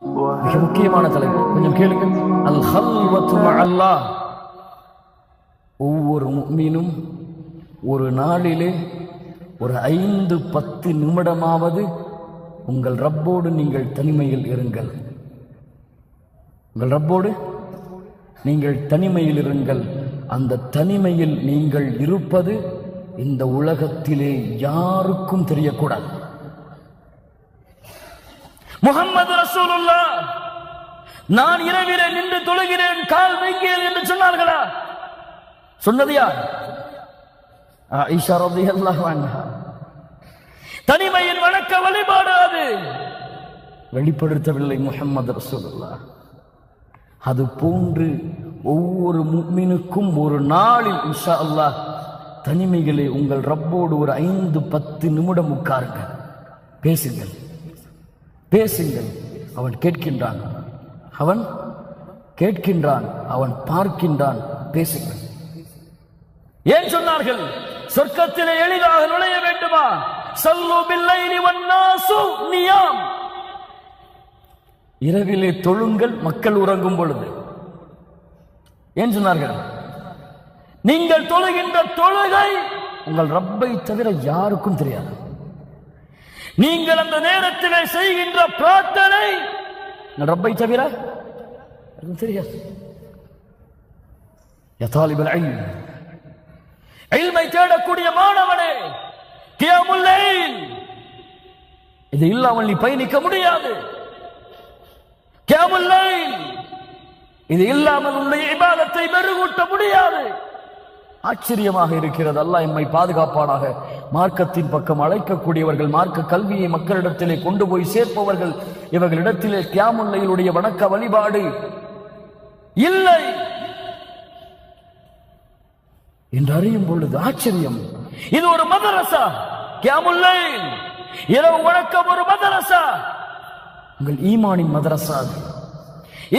மிக முக்கியமான தலைப்பு, கொஞ்சம் கேளுங்க. அல் ஹல்வத்து மஅல்லாஹ். ஒவ்வொரு முஃமினும் ஒரு நாளிலே ஒரு 5-10 நிமிடமாவது உங்கள் ரப்போடு நீங்கள் தனிமையில் இருங்கள். உங்கள் ரப்போடு நீங்கள் தனிமையில் இருங்கள். அந்த தனிமையில் நீங்கள் இருப்பது இந்த உலகத்திலே யாருக்கும் தெரியக்கூடாது. முஹம்மது ரசூலுல்லாஹ் நான் இரவிலே நின்று தொழுகிறேன், கால் வைக்கிறேன் என்று சொன்னார்களா? சொன்னது யார்? ஆயிஷா ரலியல்லாஹு அன்ஹா. தனிமையின் வணக்க வழிபாடு அது வெளிப்படுத்தவில்லை முஹம்மது ரசூலுல்லாஹ். அது போன்று ஒவ்வொரு முஃமினுக்கும் ஒரு நாளில் இன்ஷா அல்லாஹ் தனிமைகளே உங்கள் ரப்போடு ஒரு 5-10 நிமிடம் உட்காருங்கள், பேசுங்கள் பேசுங்கள். அவன் கேட்கின்றான், அவன் கேட்கின்றான், அவன் பார்க்கின்றான். பேசுங்கள். ஏன் சொன்னார்கள்? சொர்க்கத்திலே எளிதாக நுழைய வேண்டுமா? ஸல்லு பில்லைலி வன்னாசு நியாம். இரவிலே தொழுங்கள், மக்கள் உறங்கும் பொழுது. ஏன் சொன்னார்கள்? நீங்கள் தொழுகின்ற தொழுகை உங்கள் ரப்பை தவிர யாருக்கும் தெரியாது. நீங்கள் அந்த நேரத்திலே செய்கின்ற பிரார்த்தனை உங்கள் ரப்பை தவிர யாருக்கும் தெரியாது. யா தாலிபுல் இல்ம், இல்மை தேடக்கூடிய மாணவனே, கியாமுல் லைல் இது இல்லாமல் நீ பயணிக்க முடியாது. கியாமுல் லைல் இது இல்லாமல் உன்னுடைய இபாதத்தை மெருகூட்ட முடியாது. ஆச்சரியமாக இருக்கிறது. அல்லாஹ் எம்மை பாதுகாப்பானாக. மார்க்கத்தின் பக்கம் அழைக்கக்கூடியவர்கள், மார்க்க கல்வியை மக்களிடத்திலே கொண்டு போய் சேர்ப்பவர்கள், இவர்களிடத்திலே கியாமுல் லைலுடைய வணக்க வழிபாடு இல்லை என்று அறியும் பொழுது ஆச்சரியம். இது ஒரு மதரசா. கியாமுல் லைல் இரவு வணக்கம் ஒரு மதரசா. உங்கள் ஈமானின் மதரசா.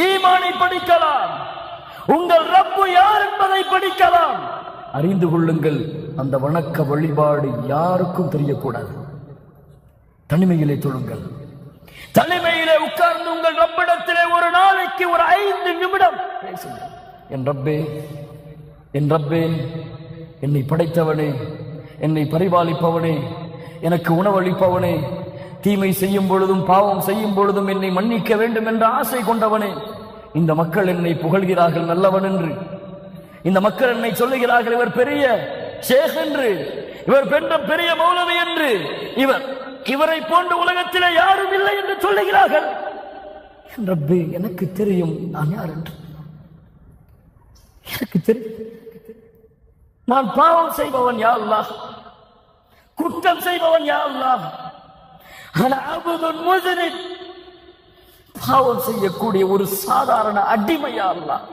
ஈமானை படிக்கலாம், உங்கள் ரப்பு யார் என்பதை படிக்கலாம். அறிந்து கொள்ளுங்கள். அந்த வணக்க வழிபாடு யாருக்கும் தெரியக்கூடாது. தனிமையிலே தொழுங்கள். தனிமையிலே உட்கார்ந்து உங்கள் ரப்பிடத்திலே ஒரு நாளைக்கு ஒரு 5 நிமிடம் பேசுங்கள். என் ரப்பே, என் ரப்பே, என்னை படைத்தவனே, என்னை பரிபாலிப்பவனே, எனக்கு உணவளிப்பவனே, தீமை செய்யும் பொழுதும் பாவம் செய்யும் பொழுதும் என்னை மன்னிக்க வேண்டும் என்ற ஆசை கொண்டவனே, இந்த மக்கள் என்னை புகழ்கிறார்கள் நல்லவன் என்று, இந்த மக்கள் என்னை சொல்லுகிறார்கள் இவர் பெரிய ஷேக் என்று, இவர் பெரிய மௌலவி என்று, இவரை போன்ற உலகத்திலே யாரும் இல்லை என்று சொல்லுகிறார்கள். ரப்பே, எனக்கு தெரியும் நான் யார் என்று. எனக்கு தெரியும் நான் பாவம் செய்பவன் யா அல்லாஹ், குற்றம் செய்பவன் யா அல்லாஹ். அன அபுதுன் முஸ்லிம், பாவம் செய்யக்கூடிய ஒரு சாதாரண அடிமையா அல்லாஹ்.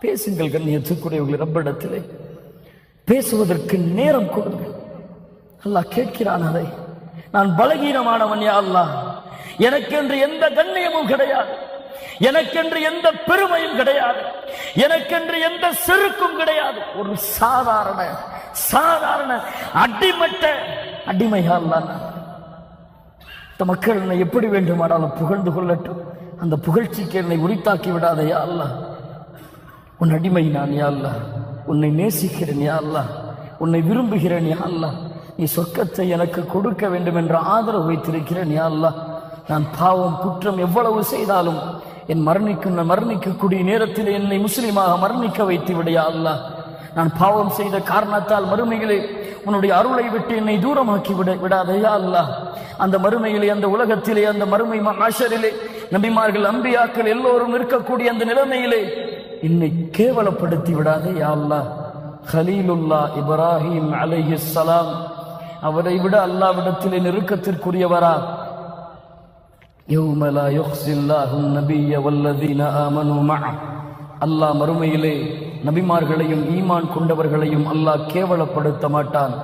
பேசுங்கள் கண்ணியத்துக்குரியவர்கள், ரப்பிடத்திலே பேசுவதற்கு நேரம் கொடுங்கள். அல்லாஹ் கேட்கிறான் அதை. நான் பலகீனமானவன் யா அல்லாஹ், எனக்கென்று எந்த கண்ணியமும் கிடையாது, எனக்கென்று எந்த பெருமையும் கிடையாது, எனக்கென்று எந்த செருக்கும் கிடையாது. ஒரு சாதாரண அடிமட்ட அடிமையா அல்லாஹ். இந்த மக்கள் என்னை எப்படி வேண்டுமானாலும் புகழ்ந்து கொள்ளட்டும், அந்த புகழ்ச்சிக்கு என்னை உரித்தாக்கி விடாத யா அல்லாஹ். உன் அடிமை நான் யா அல்லாஹ், உன்னை நேசிக்கிறேன் யா அல்லாஹ், உன்னை விரும்புகிறேன் யா அல்லாஹ். நீ சொர்க்கத்தை எனக்கு கொடுக்க வேண்டும் என்ற ஆதரவு வைத்திருக்கிறேன் யா அல்லாஹ். நான் பாவம் குற்றம் எவ்வளவு செய்தாலும் என் மரணிக்கக்கூடிய நேரத்தில் என்னை முஸ்லிமாக மரணிக்க வைத்து விட யா அல்லாஹ். நான் பாவம் செய்த காரணத்தால் மறுமையிலே உன்னுடைய அருளை விட்டு என்னை தூரமாக்கி விடாதே யா அல்லாஹ். அந்த மறுமையிலே, அந்த உலகத்திலே, அந்த மறுமை மஹ்ஷரிலே நபிமார்கள் அம்பியாக்கள் எல்லோரும் இருக்கக்கூடிய அந்த நிலைமையிலே என்னை கேவலப்படுத்தி விடாதே யா அல்லாஹ். கலீலுல்லாஹ் இப்ராஹிம் அலைஹிஸ்ஸலாம், அவரை விட அல்லாஹ்விடத்திலே நெருக்கத்திற்குரியவரா? யௌம லா யுஹ்ஸில்லாஹு நபிய்ய வல்லதீன ஆமனூ மஅ. அல்லாஹ் மறுமையிலே நபிமார்களையும் ஈமான் கொண்டவர்களையும் அல்லாஹ் கேவலப்படுத்த மாட்டான்.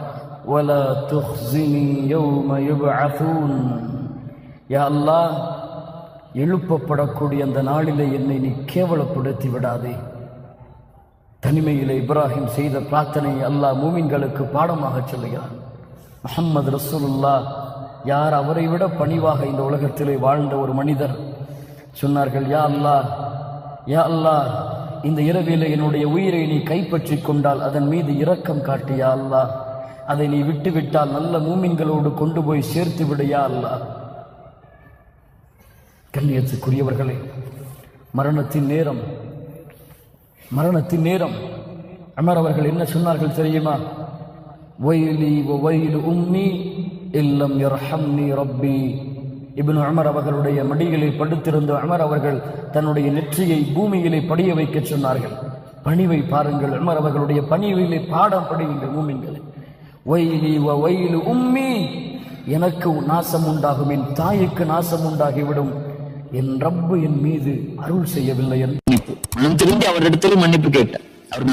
வலா துஹ்ஸினி யௌம யுப்அஸூன். யா அல்லாஹ், எழுப்பப்படக்கூடிய அந்த நாளிலே என்னை நீ கேவலப்படுத்தி விடாதே. தனிமையிலே இப்ராஹிம் செய்த பிரார்த்தனை அல்லாஹ் மூமின்களுக்கு பாடமாக சொல்லுகிறான். முஹம்மது ரசூலுல்லாஹ் யார் அவரை விட பணிவாக இந்த உலகத்திலே வாழ்ந்த ஒரு மனிதர்? சொன்னார்கள், யா அல்லாஹ், யா அல்லாஹ், இந்த இரவிலே என்னுடைய உயிரை நீ கைப்பற்றி கொண்டால் அதன் மீது இரக்கம் காட்டு யா அல்லாஹ். அதை நீ விட்டுவிட்டால் நல்ல மூமின்களோடு கொண்டு போய் சேர்த்து விடு யா அல்லாஹ். கண்ணியத்துக்குரியவர்களே, மரணத்தின் நேரம் உமர் அவர்கள் என்ன சொன்னார்கள் தெரியுமா? வைலி வ வைலு உம்மி இல்லம் யர்ஹம்னி ரப்பி. இப்னு உமர் அவர்களுடைய மடியிலே படுத்திருந்த உமர் அவர்கள் தன்னுடைய நெற்றியை பூமியிலே படிய வைக்க சொன்னார்கள். பணிவை பாருங்கள், உமர் அவர்களுடைய பணிவிலே பாடம் படியுங்கள் மூமின்களே. வைலி வ வைலு உம்மி, எனக்கு நாசம் உண்டாகும், என் தாய்க்கு நாசம் உண்டாகிவிடும், என் ரப்பு என் மீது அருள் செய்யவில்லை என்று மனம் திரும்பி அவரிடத்தில் மன்னிப்பு கேட்டார். அவர்